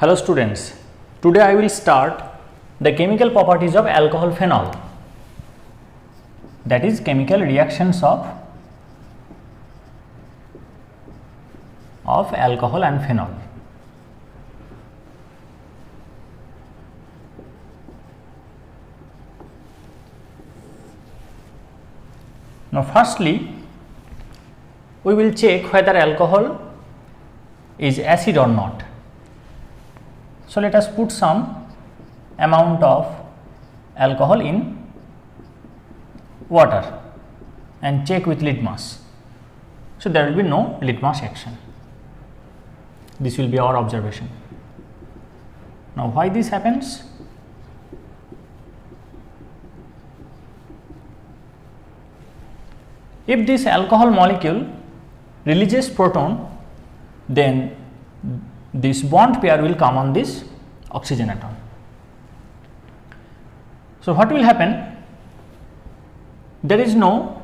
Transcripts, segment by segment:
Hello students, today I will start the chemical properties of alcohol phenol, that is chemical reactions of alcohol and phenol. Now firstly we will check whether alcohol is acid or not. So let us put some amount of alcohol in water and check with litmus. So there will be no litmus action. This will be our observation. Now why this happens? If this alcohol molecule releases proton, then this bond pair will come on this oxygen atom. So what will happen? There is no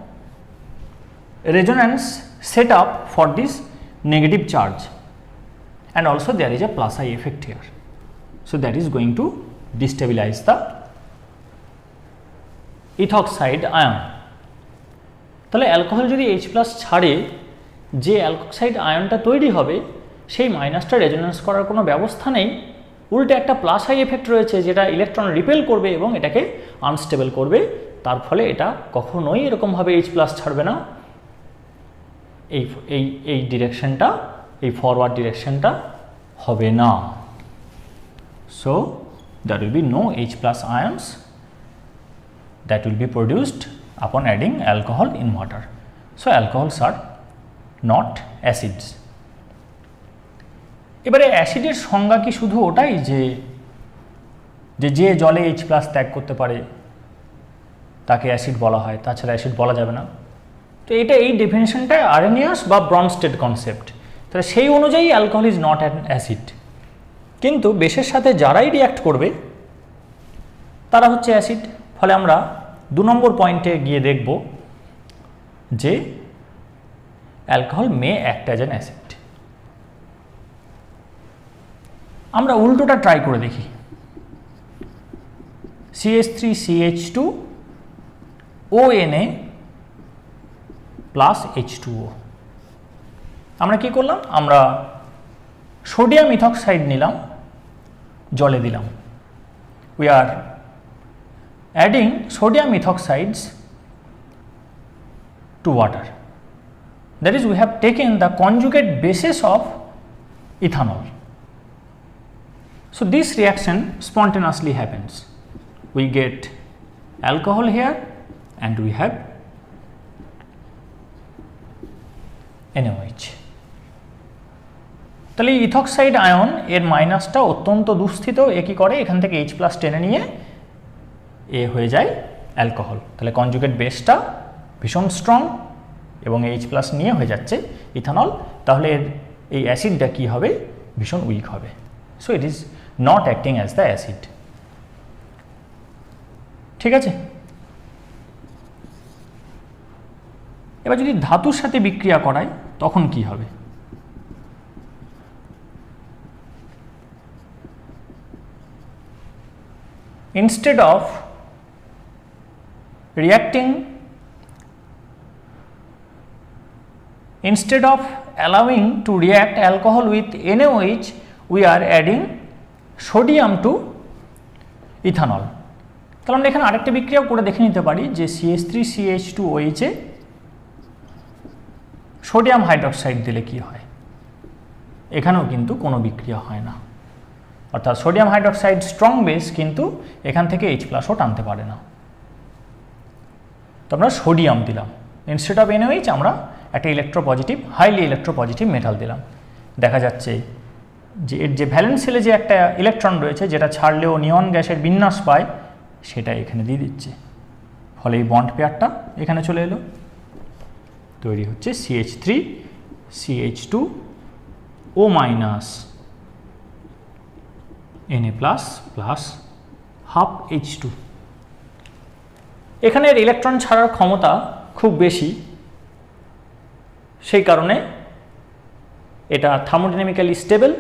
resonance set up for this negative charge, and also there is a plus I effect here. So that is going to destabilize the ethoxide ion. তাহলে alcohol যদি H+ ছাড়ে, যে অ্যালকোক্সাইড আয়নটা তৈরি হবে সেই মাইনাসটা resonance করার কোনো ব্যবস্থা নেই, উল্টে একটা প্লাস আই এফেক্ট রয়েছে যেটা ইলেকট্রন রিপেল করবে এবং এটাকে আনস্টেবল করবে। তার ফলে এটা কখনোই এরকমভাবে H+ ছাড়বে না, এই ডিরেকশনটা, এই ফরওয়ার্ড ডিরেকশনটা হবে না। So there will be no H+ ions that will be produced upon adding alcohol in water. So alcohols are not acids. এবারে অ্যাসিডের সংজ্ঞা কি শুধু ওটাই যে জলে H+ ত্যাগ করতে পারে তাকে অ্যাসিড বলা হয়, তাছাড়া অ্যাসিড বলা যাবে না? তো এই ডেফিনেশনটা আরেনিয়াস বা ব্রনস্টেড কনসেপ্ট, তাহলে সেই অনুযায়ী alcohol is not an acid. কিন্তু বেসের সাথে যারাই রিঅ্যাক্ট করবে তারা হচ্ছে অ্যাসিড। ফলে আমরা 2 নম্বর পয়েন্টে গিয়ে দেখব যে alcohol May act as an acid. আমরা উল্টোটা ট্রাই করে দেখি। CH3CH2 ONA plus H2O। আমরা কি করলাম? আমরা সোডিয়াম ইথক্সাইড নিলাম, জলে দিলাম। We are adding sodium ethoxides to water, that is we have taken the conjugate bases of ethanol. So this reaction spontaneously happens. We get alcohol here and we have NaOH. তাহলে ethoxide ion এর মাইনাসটা অত্যন্ত দুঃস্থিত, এ কি করে এখান থেকে H+ টেনে নিয়ে এ হয়ে যায় অ্যালকোহল। তাহলে কনজুগেট বেসটা ভীষণ স্ট্রং এবং H+ নিয়ে হয়ে যাচ্ছে ইথানল। তাহলে এই অ্যাসিডটা কি হবে? ভীষণ উইক হবে। So it is not acting as the acid. ঠিক আছে, এবার যদি ধাতুর সাথে বিক্রিয়া করায় তখন কি হবে? Instead of allowing to react alcohol with NaOH, we are adding sodium to ethanol. তাহলে আমরা এখানে আরেকটা বিক্রিয়া করে দেখে নিতে পারি যে CH3CH2OH এ সোডিয়াম হাইড্রোক্সাইড দিলে কি হয়। এখানেও কিন্তু কোনো বিক্রিয়া হয় না, অর্থাৎ সোডিয়াম হাইড্রোক্সাইড স্ট্রং বেস, কিন্তু এখান থেকে H+ও টানতে পারে না। তো আমরা সোডিয়াম দিলাম, ইনস্টেড অফ NaOH আমরা একটা ইলেকট্রোপজিটিভ, হাইলি ইলেকট্রোপজিটিভ মেটাল দিলাম। দেখা যাচ্ছে যে এর যে ভ্যালেন্স সেলে যে একটা ইলেকট্রন রয়েছে যেটা ছাড়লেও নিয়ন গ্যাসের বিন্যাস পায়, সেটা এখানে দিয়ে দিচ্ছে। ফলে এই বন্ড পেয়ারটা এখানে চলে এলো, তৈরি হচ্ছে CH3CH2O- Na+ plus half H2। এখানের ইলেকট্রন ছাড়ার ক্ষমতা খুব বেশি, সেই কারণে এটা থার্মোডাইনামিক্যালি স্টেবল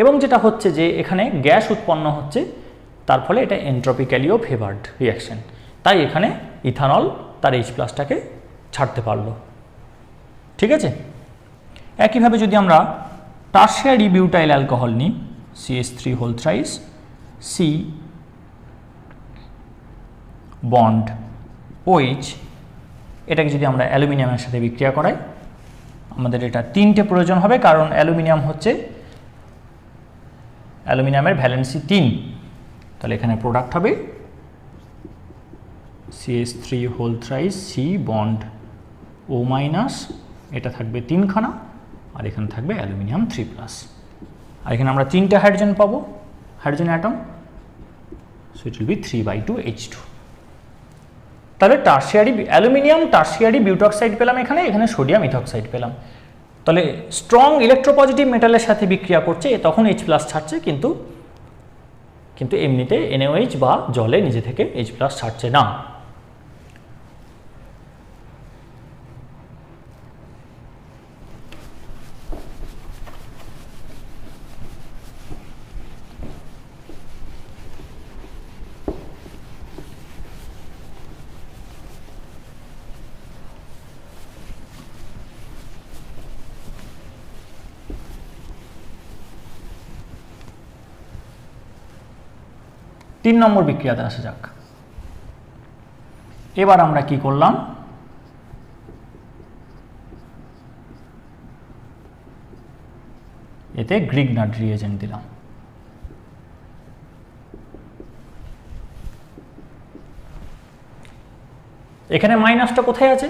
এবং যেটা হচ্ছে যে এখানে গ্যাস উৎপন্ন হচ্ছে, তার ফলে এটা এন্ট্রপিক্যালিও ফেভার্ড রিয়াকশন, তাই এখানে ইথানল তার H প্লাসটাকে ছাড়তে পারলো। ঠিক আছে, একইভাবে যদি আমরা টারশিয়ারি বিউটাইল অ্যালকোহল নিই, CH3 whole thrice C bond OH, এটাকে যদি আমরা অ্যালুমিনিয়ামের সাথে বিক্রিয়া করাই, আমাদের এটা 3টে প্রয়োজন হবে, কারণ অ্যালুমিনিয়াম হচ্ছে অ্যালুমিনিয়ামের ভ্যালেন্সি 3, তাহলে এখানে প্রোডাক্ট হবে CH3 whole thrice C bond O minus, এটা থাকবে 3খানা, আর এখানে থাকবে অ্যালুমিনিয়াম 3+, আর এখানে আমরা 3টে হাইড্রোজেন পাবো, hydrogen atom, so it will be 3/2 H2। তাহলে টারশিয়ারি অ্যালুমিনিয়াম টারশিয়ারি বিউটক্সাইড পেলাম, এখানে এখানে সোডিয়াম ইথক্সাইড পেলাম। তাহলে স্ট্রং ইলেকট্রোপজিটিভ মেটালের সাথে বিক্রিয়া করছে, তখন H প্লাস ছাড়ছে, কিন্তু এমনিতে NaOH বা জলে নিজে থেকে H প্লাস ছাড়ছে না। তিন নম্বর বিক্রিয়াতে আসা যাক। এবার আমরা কি করলাম, এতে গ্রিগনার্ড রিয়েজেন্ট দিলাম। এখানে মাইনাসটা কোথায় আছে?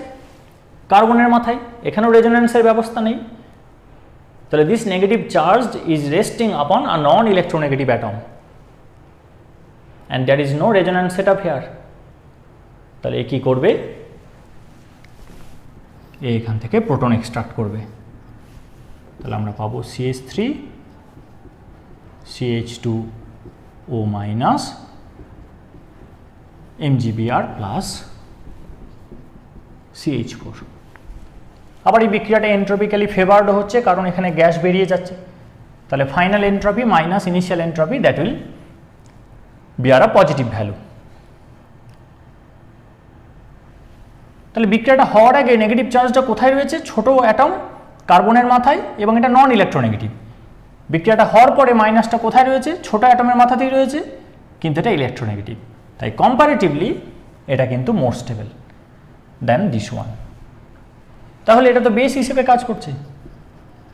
কার্বনের মাথায়, এখানেও রেজোন্যান্সের ব্যবস্থা নেই, তাহলে this negative charge is resting upon a non electronegative atom and there is no resonance setup here, তাহলে কি করবে, এখান থেকে প্রোটন এক্সট্রাক্ট করবে, তাহলে আমরা পাবো CH3 CH2O minus MgBr plus CH4। আবার এই বিক্রিয়াটা এন্ট্রপিক্যালি ফেভার্ড হচ্ছে, কারণ এখানে গ্যাস বেরিয়ে যাচ্ছে, তাহলে final entropy minus initial entropy, that will bear a positive value. তাহলে বিক্রিয়াটা হওয়ার আগে নেগেটিভ চার্জটা কোথায় রয়েছে? ছোট অ্যাটম কার্বনের মাথায়, এবং এটা নন ইলেকট্রোনেগেটিভ। বিক্রিয়াটা হওয়ার পরে মাইনাসটা কোথায় রয়েছে? ছোট অ্যাটমের মাথাতেই রয়েছে, কিন্তু এটা ইলেকট্রোনেগেটিভ, তাই কম্পারেটিভলি এটা কিন্তু মোর স্টেবল দেন দিস ওয়ান। তাহলে এটা তো বেস হিসেবে কাজ করছে,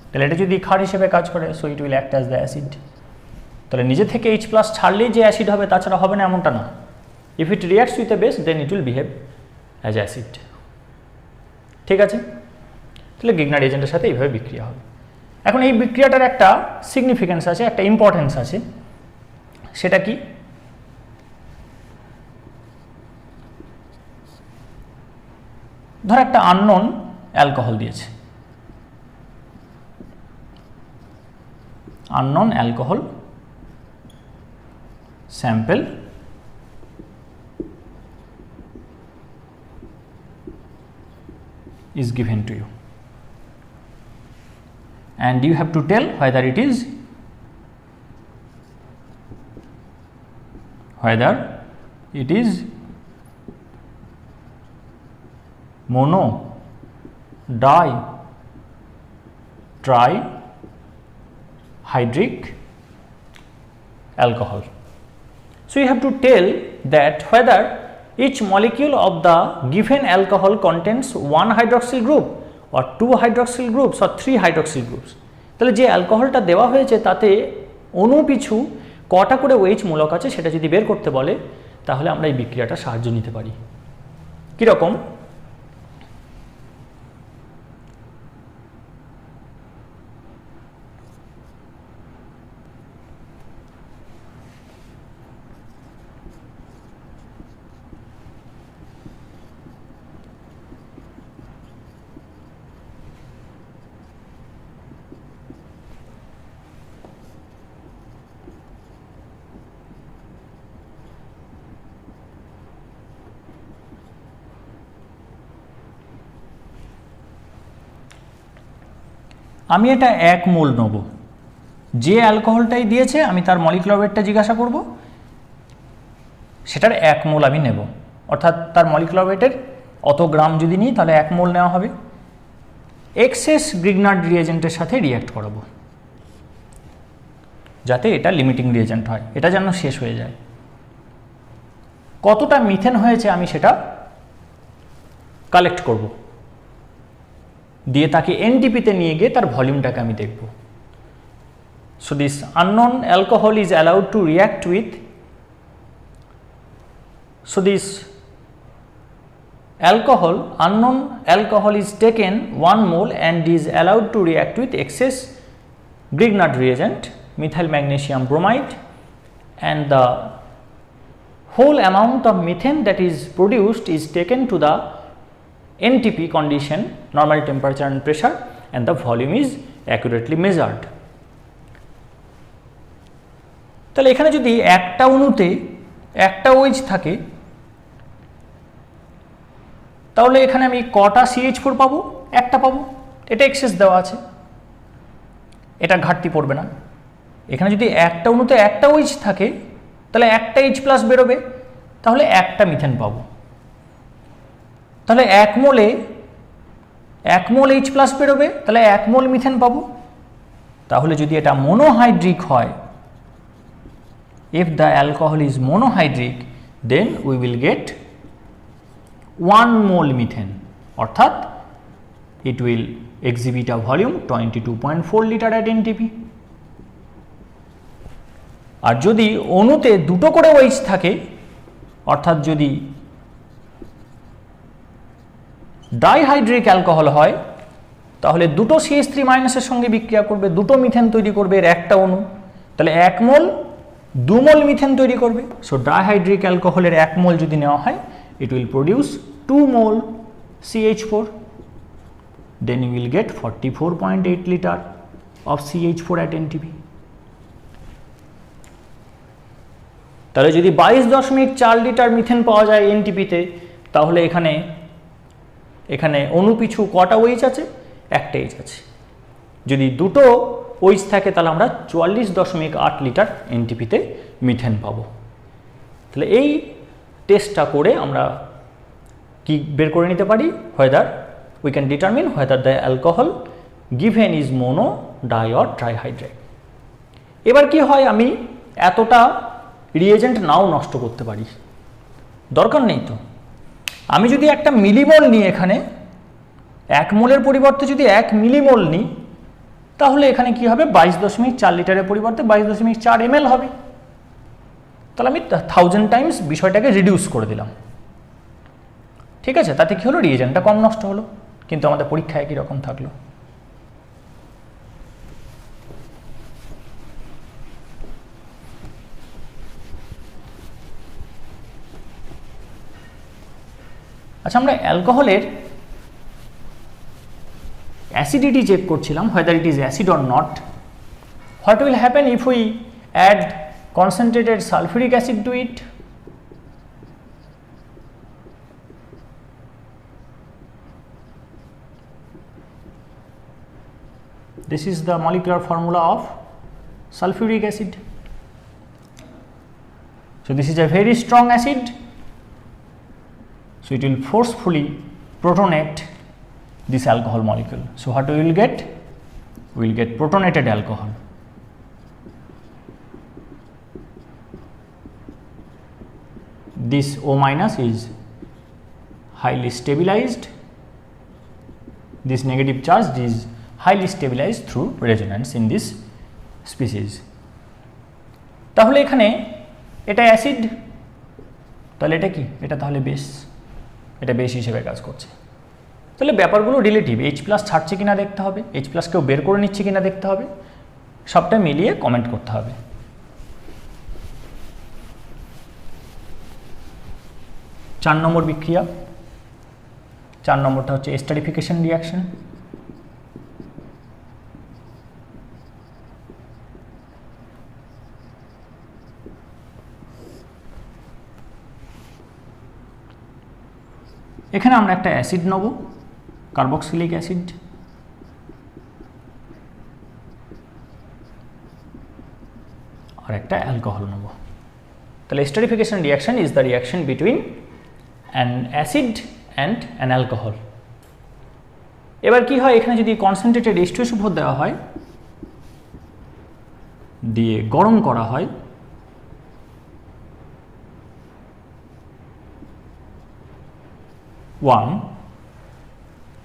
তাহলে এটা যদি ক্ষার হিসেবে কাজ করে, so it will act as the acid. তাহলে নিজে থেকে H প্লাস ছাড়লেই যে অ্যাসিড হবে তাছাড়া হবে না এমনটা না। If it reacts with a base then it will behave as acid. ঠিক আছে, তাহলে গ্রিগনার্ড এজেন্টের সাথে এইভাবে বিক্রিয়া হবে। এখন এই বিক্রিয়াটার একটা সিগনিফিকেন্স আছে, একটা ইম্পর্টেন্স আছে, সেটা কি? ধর একটা আননোন অ্যালকোহল দিয়েছে, unknown alcohol sample is given to you and you have to tell whether it is mono, di, trihydric alcohol. So you have to tell that whether each molecule of the given alcohol contains one hydroxyl group or two hydroxyl groups or three hydroxyl groups. তাহলে যে অ্যালকোহলটা দেওয়া হয়েছে তাতে অণু পিছু কটা করে OH মূলক আছে সেটা যদি বের করতে বলে, তাহলে আমরা এই বিক্রিয়াটা সাহায্য নিতে পারি। কিরকম? আমি এটা 1 মোল নেব, যে অ্যালকোহলটাই দিয়েছে আমি তার মলিকুলার ওয়েটটা জিজ্ঞাসা করব, সেটার 1 মোল আমি নেব, অর্থাৎ তার মলিকুলার ওয়েটের অত গ্রাম যদি নিই তাহলে 1 মোল নেওয়া হবে। এক্সেস গ্রিগনার্ড রিয়েজেন্টের সাথে রিঅ্যাক্ট করাবো যাতে এটা লিমিটিং রিয়েজেন্ট হয়, এটা যেন শেষ হয়ে যায়। কতটা মিথেন হয়েছে আমি সেটা কালেক্ট করব, দিয়ে তাকে এনটিপিতে নিয়ে গিয়ে তার ভলিউমটাকে আমি দেখব। So this unknown alcohol is allowed to react with, so this unknown alcohol is taken 1 mole and is allowed to react with excess Grignard reagent methyl magnesium bromide, and the whole amount of methane that is produced is taken to the NTP condition, normal temperature and pressure, and the volume is accurately measured. তাহলে এখানে যদি একটা অণুতে একটা OH থাকে তাহলে এখানে আমি কটা CH4 পাবো? একটা পাবো, এটা এক্সেস দেওয়া আছে, এটা ঘাটতি পড়বে না। এখানে যদি একটা অণুতে একটা OH থাকে তাহলে একটা H+ বেরোবে, তাহলে একটা মিথেন পাবো। তাহলে 1 মোল H+ বেরোবে, তাহলে 1 মোল মিথেন পাবো। তাহলে যদি এটা মনোহাইড্রিক হয়, if the alcohol is monohydric, then we will get 1 mole methane, অর্থাৎ it will exhibit a volume 22.4 liter at NTP। আর যদি অণুতে দুটো করে OH থাকে, অর্থাৎ যদি ডাইহাইড্রিক অ্যালকোহল হয়, তাহলে দুটো CH3- এর সঙ্গে বিক্রিয়া করবে, দুটো মিথেন তৈরি করবে এর একটা অণু, তাহলে 1 মোল 2 মোল মিথেন তৈরি করবে। সো ডাইহাইড্রিক অ্যালকোহলের 1 মোল যদি নেওয়া হয়, it will produce 2 mole CH4, then you will get 44.8 liter of CH4 at NTP। তাহলে যদি 22.4 লিটার মিথেন পাওয়া যায় NTP-তে, তাহলে এখানে অণু পিছু কটা OH আছে? একটা H আছে। যদি দুটো OH থাকে তাহলে আমরা 44.8 লিটার NTP-তে মিথেন পাবো। তাহলে এই টেস্টটা করে আমরা কি বের করে নিতে পারি? whether we can determine whether the alcohol given is mono, di or trihydrate। এবার কি হয়, আমি এতটা রিয়েজেন্ট নাও নষ্ট করতে পারি, দরকার নেই তো। আমি যদি একটা মিলিমোল নিই, এখানে 1 মোলের পরিবর্তে যদি 1 মিলিমোল নিই, তাহলে এখানে কি হবে? 22.4 লিটারের পরিবর্তে 22.4 ml হবে। তাহলে আমি 1000 টাইমস বিষয়টাকে রিডিউস করে দিলাম, ঠিক আছে? তাতে কি হলো? রিয়েজেন্টটা কম নষ্ট হলো, কিন্তু আমাদের পরীক্ষায় একই রকম থাকলো। আচ্ছা, আমরা অ্যালকোহলের অ্যাসিডিটি চেক করছিলাম, whether it is acid or not. What will happen if we add concentrated sulfuric acid to it? This is the molecular formula of sulfuric acid. So this is a very strong acid, so it will forcefully protonate this alcohol molecule. So what we will get? We will get protonated alcohol. This O- is highly stabilized, this negative charge is highly stabilized through resonance in this species. তাহলে এখানে এটা acid, তাহলে এটা কি? এটা তাহলে base, এটা base হিসেবে কাজ করছে। তাহলে ব্যাপারগুলো রিলেটিভ, H+ ছাড়ছে কিনা দেখতে হবে, H+ কেউ বের করে নিচ্ছে কিনা দেখতে হবে, সবটা মিলিয়ে কমেন্ট করতে হবে। 4 নম্বর বিক্রিয়া, 4 নম্বরটা হচ্ছে এস্টারিফিকেশন রিয়াকশন। এখানে আমরা একটা অ্যাসিড নেব, কার্বক্সিলিক অ্যাসিড। আর একটা অ্যালকোহল নেব। তাহলে esterification reaction is the reaction between an acid and an alcohol. এবার কি হয়, এখানে যদি কনসেন্ট্রেটেড H2SO4 দেওয়া হয়, দিয়ে গরম করা হয়,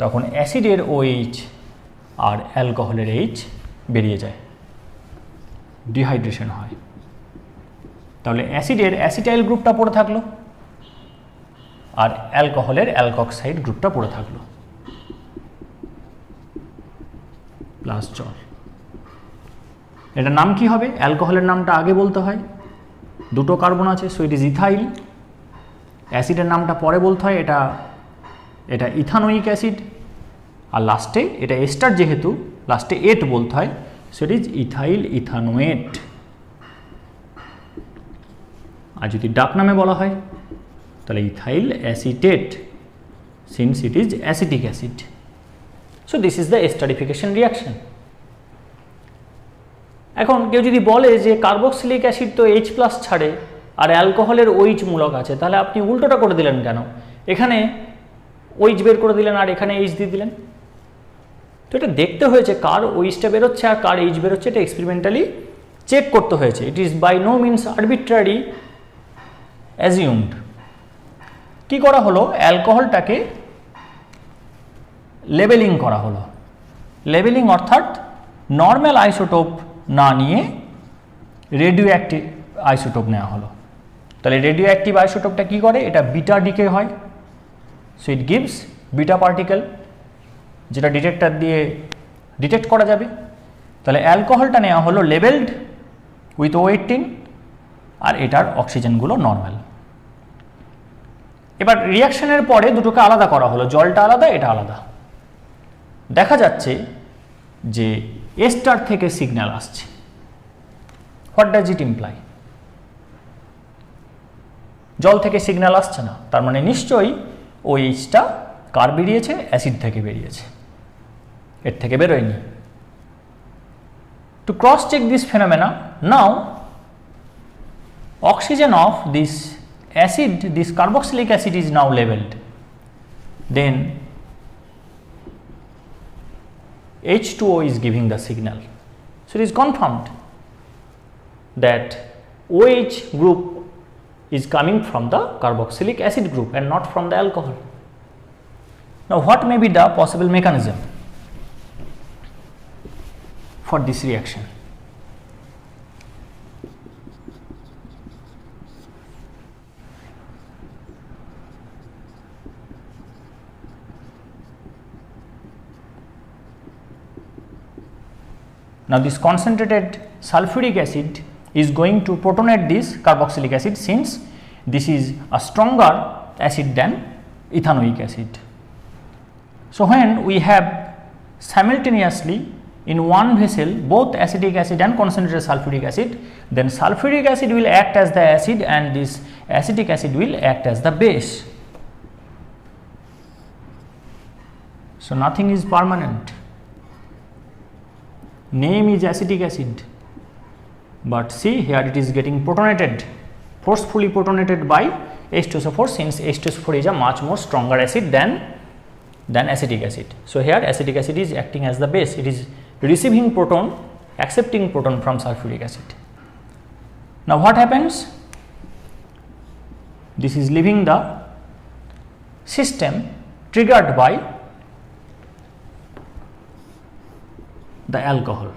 তখন অ্যাসিডের OH আর অ্যালকোহলের H বেরিয়ে যায়, ডিহাইড্রেশন হয়। তাহলে অ্যাসিডের অ্যাসিটাইল গ্রুপটা পড়ে থাকলো আর অ্যালকোহলের অ্যালকক্সাইড গ্রুপটা পড়ে থাকলো, প্লাস জল। এটার নাম কি হবে? অ্যালকোহলের নামটা আগে বলতে হয়, দুটো কার্বন আছে, সো ইট ইজ ইথাইল। অ্যাসিডের নামটা পরে বলতে হয়, এটা ইথানোয়িক অ্যাসিড। আর লাস্টে এটা এস্টার যেহেতু লাস্টে এট বলতে হয়, so it is ethyl ethanoate. আর যদি ডাক নামে বলা হয় তাহলে ethyl acetate, since it is acetic acid. So this is the esterification reaction. এখন কেউ যদি বলে যে কার্বক্সিলিক অ্যাসিড তো H+ ছাড়ে আর অ্যালকোহলের OH মূলক আছে, তাহলে আপনি উল্টোটা করে দিলেন কেন? এখানে OH বের করে দিলেন আর এখানে H দিয়ে দিলেন। তো এটা দেখতে হয়েছে কার OHটা বেরোচ্ছে আর কার H বেরোচ্ছে, এটা এক্সপেরিমেন্টালি চেক করতে হয়েছে। It is by no means arbitrary assumed. কি করা হলো, অ্যালকোহলটাকে লেবেলিং করা হলো। লেবেলিং অর্থাৎ নর্মাল আইসোটোপ না নিয়ে রেডিও অ্যাক্টিভ আইসোটোপ নেওয়া হলো। তাহলে রেডিও অ্যাক্টিভ আইসোটোপটা কী করে? এটা বিটা ডিকে হয়, so it gives beta particle, যেটা ডিটেক্টর দিয়ে ডিটেক্ট করা যাবে। তাহলে অ্যালকোহলটা নেওয়া হলো লেবেলড উইথ O18 আর এটার অক্সিজেনগুলো নর্মাল। এবার রিয়াকশনের পরে দুটোকে আলাদা করা হলো, জলটা আলাদা, এটা আলাদা। দেখা যাচ্ছে যে এস্টার থেকে সিগন্যাল আসছে। What does it imply? জল থেকে সিগন্যাল আসছে না, তার মানে নিশ্চয়ই OHটা কার বেরিয়েছে? অ্যাসিড থেকে বেরিয়েছে, এর থেকে বেরোয়নি। To cross check this phenomena, now oxygen of this acid, this carboxylic acid is now labeled, then H2O is giving the signal. So it is confirmed that OH group is coming from the carboxylic acid group and not from the alcohol. Now what may be the possible mechanism for this reaction? Now this concentrated sulfuric acid is going to protonate this carboxylic acid, since this is a stronger acid than ethanoic acid. So when we have simultaneously in one vessel both acetic acid and concentrated sulfuric acid, then sulfuric acid will act as the acid and this acetic acid will act as the base. So nothing is permanent. Name is acetic acid, but see here it is getting protonated, forcefully protonated by H2SO4, since H2SO4 is a much more stronger acid than acetic acid. So here acetic acid is acting as the base, it is receiving proton, accepting proton from sulfuric acid. Now what happens? This is leaving the system triggered by the alcohol.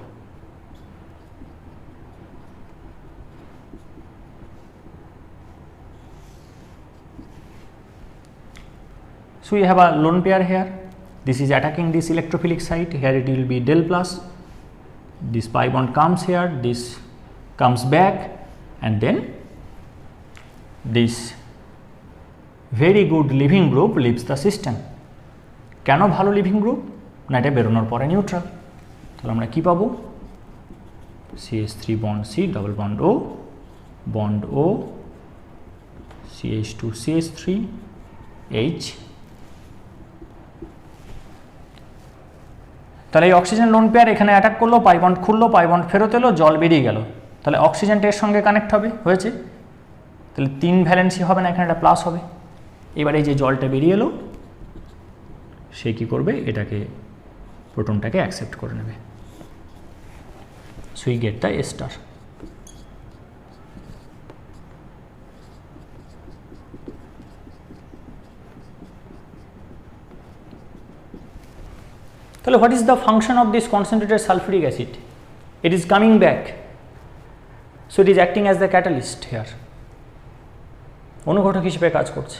So we have a lone pair here, this is attacking this electrophilic site, here it will be del plus, this pi bond comes here, this comes back, and then this very good leaving group leaves the system. কেন ভালো living group? না এটা বেরোনোর পরে neutral. তাহলে আমরা কি পাবো? CH3 bond C, double bond O, CH2 CH3 H। তাহলে এই অক্সিজেন লোন পেয়ার এখানে অ্যাটাক করলো, পাই বন্ড খুললো, পাই বন্ড ফেরত এলো, জল বেরিয়ে গেল। তাহলে অক্সিজেনটা এর সঙ্গে কানেক্ট হবে, হয়েছে, তাহলে 3 ভ্যালেন্সি হবে না, এখানে একটা প্লাস হবে। এবার এই যে জলটা বেরিয়ে এলো, সে কী করবে, এটাকে প্রোটনটাকে অ্যাকসেপ্ট করে নেবে। So we get the ester. তাহলে what is the function of this concentrated sulphuric acid? It is coming back, so it is acting as the catalyst here, অনুঘটক হিসেবে কাজ করছে,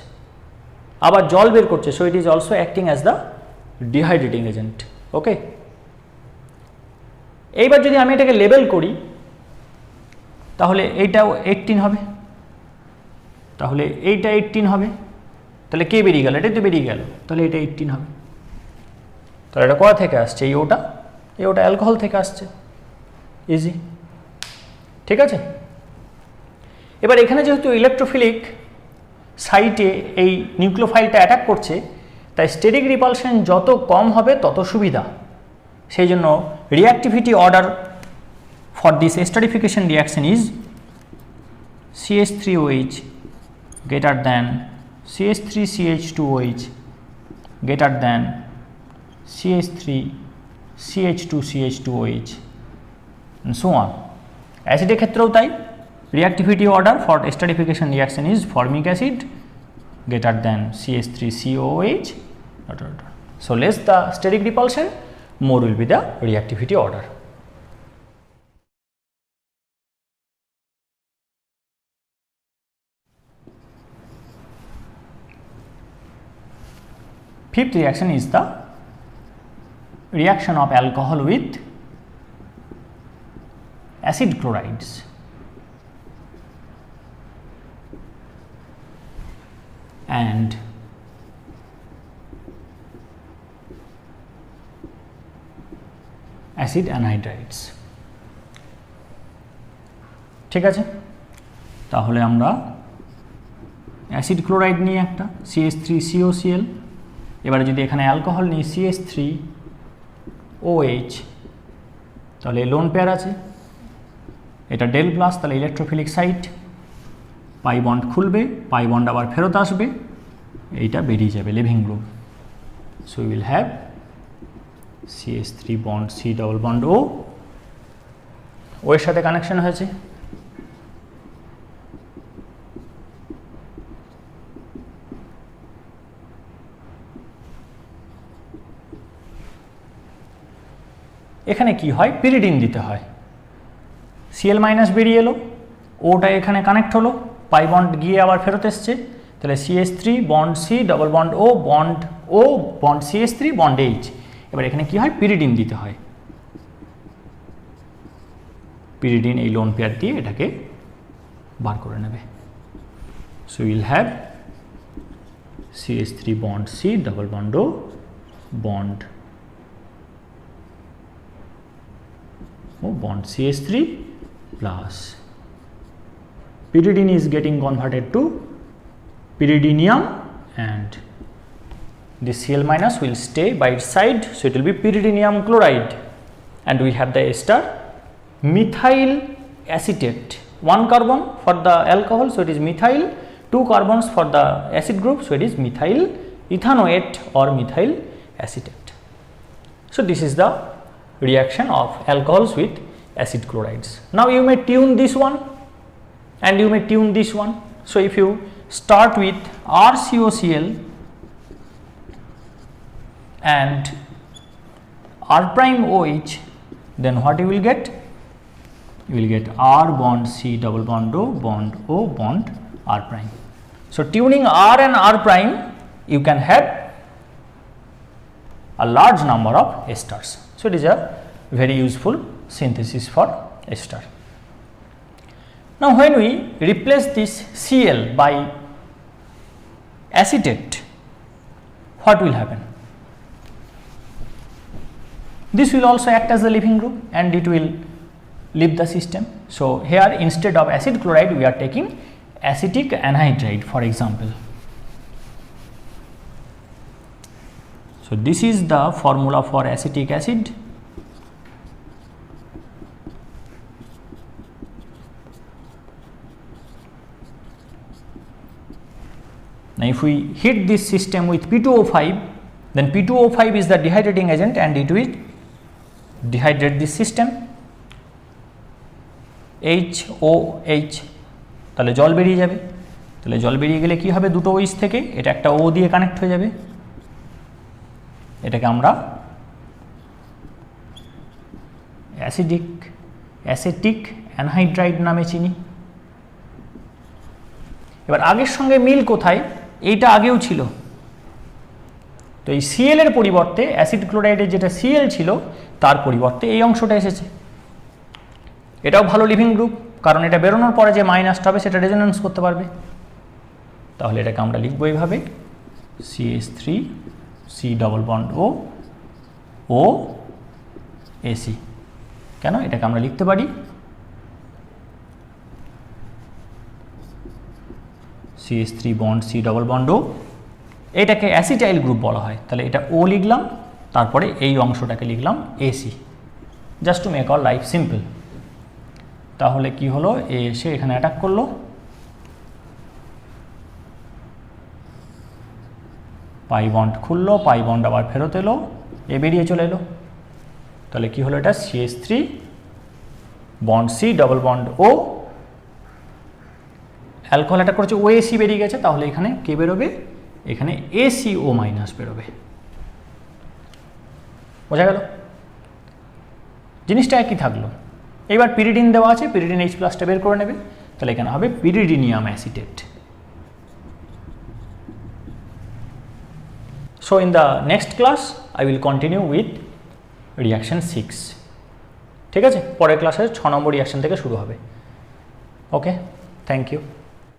আবার জল বের করছে, so it is also acting as the dehydrating agent. Okay, এইবার যদি আমি এটাকে লেবেল করি, তাহলে এইটাও 18 হবে, তাহলে এইটা 18 হবে, তাহলে কে বেরিয়ে গেল? এটাই তো বেরিয়ে গেল, তাহলে এটা 18 হবে। তাহলে এটা কোথা থেকে আসছে? এই ওটা অ্যালকোহল থেকে আসছে, ইজি, ঠিক আছে। এবার এখানে যেহেতু ইলেকট্রোফিলিক সাইটে এই নিউক্লিওফাইলটা অ্যাটাক করছে, তাই স্টেরিক রিপালশন যত কম হবে তত সুবিধা। সেই জন্য reactivity order for this esterification reaction is CH3OH greater than CH3CH2OH greater than CH3CH2CH2OH and so on. অ্যাসিডের ক্ষেত্রেও তাই, reactivity order for esterification reaction is formic acid greater than CH3COOH. So less the steric repulsion, more will be the reactivity order. Fifth reaction is the reaction of alcohol with acid chlorides. And acid anhydrides. ঠিক আছে, তাহলে আমরা acid chloride নিয়ে একটা CH3COCl, এবারে যদি এখানে alcohol নিই CH3OH, তাহলে লোন পেয়ার আছে, এটা ডেল প্লাস, তাহলে ইলেকট্রোফিলিক সাইট, পাই বন্ড খুলবে, পাই বন্ড আবার ফেরত আসবে, এইটা বেরিয়ে যাবে living group. So we will have CH3 bond C double bond O, ও এর সাথে কানেকশন হয়েছে, এখানে কি হয়, পিরিডিন দিতে হয়, Cl মাইনাস বেরিয়ে এলো, ওটা এখানে কানেক্ট হলো, পাই বন্ড গিয়ে আবার ফেরত এসছে, তাহলে CH3 bond C double bond O bond CH3 bond H। এবার এখানে কি হয়, পিরিডিন দিতে হয়, পিরিডিন এই লোন পেয়ার দিয়ে এটাকে বার করে নেবে। So will have CH3 bond C double bond O bond CH3 plus pyridine is getting converted to pyridinium and this Cl minus will stay by its side, so it will be pyridinium chloride, and we have the ester methyl acetate, 1 carbon for the alcohol, so it is methyl, 2 carbons for the acid group, so it is methyl ethanoate or methyl acetate. So this is the reaction of alcohols with acid chlorides. Now you may tune this one and you may tune this one. So if you start with RCOCl and R prime OH, then what you will get? You will get R bond C double bond O bond R prime. So tuning R and R prime, you can have a large number of esters. So it is a very useful synthesis for ester. Now when we replace this Cl by acetate, what will happen? This will also act as the leaving group and it will leave the system. So here instead of acid chloride we are taking acetic anhydride, for example. So this is the formula for acetic acid. Now if we hit this system with P2O5, then P2O5 is the dehydrating agent and it will dehydrate this system. HOH, তাহলে জল বেরিয়ে যাবে, তাহলে জল বেরিয়ে গেলে কি হবে, দুটো OH থেকে এটা একটা O দিয়ে কানেক্ট হয়ে যাবে, এটাকে আমরা অ্যাসিটিক অ্যানহাইড্রাইড নামে চিনি। এবার আগের সঙ্গে মিল কোথায়, এইটা আগেও ছিল, তো এই Cl এর পরিবর্তে অ্যাসিড ক্লোরাইডের যেটা Cl ছিল তার পরিবর্তে এই অংশটা এসেছে। এটাও ভালো লিভিং গ্রুপ, কারণ এটা বেরোনোর পরে যে মাইনাসটা হবে সেটা রেজোন্যান্স করতে পারবে। তাহলে এটাকে আমরা লিখব এইভাবে CH3 C double bond O O AC। কেন, এটাকে আমরা লিখতে পারি CH3 bond C double bond O, এটাকে অ্যাসিটাইল গ্রুপ বলা হয়। তাহলে এটা O লিখলাম, তারপরে এই অংশটাকে লিখলাম AC, just to make our life simple. তাহলে কি হলো, এ এসে এখানে অ্যাটাক করলো, পাই বন্ড খুললো, পাই বন্ড আবার ফেরত এলো, এ বেরিয়ে চলে এলো। তাহলে কি হলো, এটা CH3 bond C double bond O, alcohol attack করেছে, OAC বেরিয়ে গেছে, তাহলে এখানে কে বেরোবে, এখানে ACO মাইনাস বেরোবে। বোঝা গেল, জিনিসটা একই থাকলো। এবার পিরিডিন দেওয়া আছে, পিরিডিন H+টা বের করে নেবে, তাহলে এখানে হবে pyridinium acetate. So in the next class I will continue with reaction 6, ঠিক আছে, পরের ক্লাসে 6 নম্বর রিয়াকশন থেকে শুরু হবে। ওকে, থ্যাংক ইউ।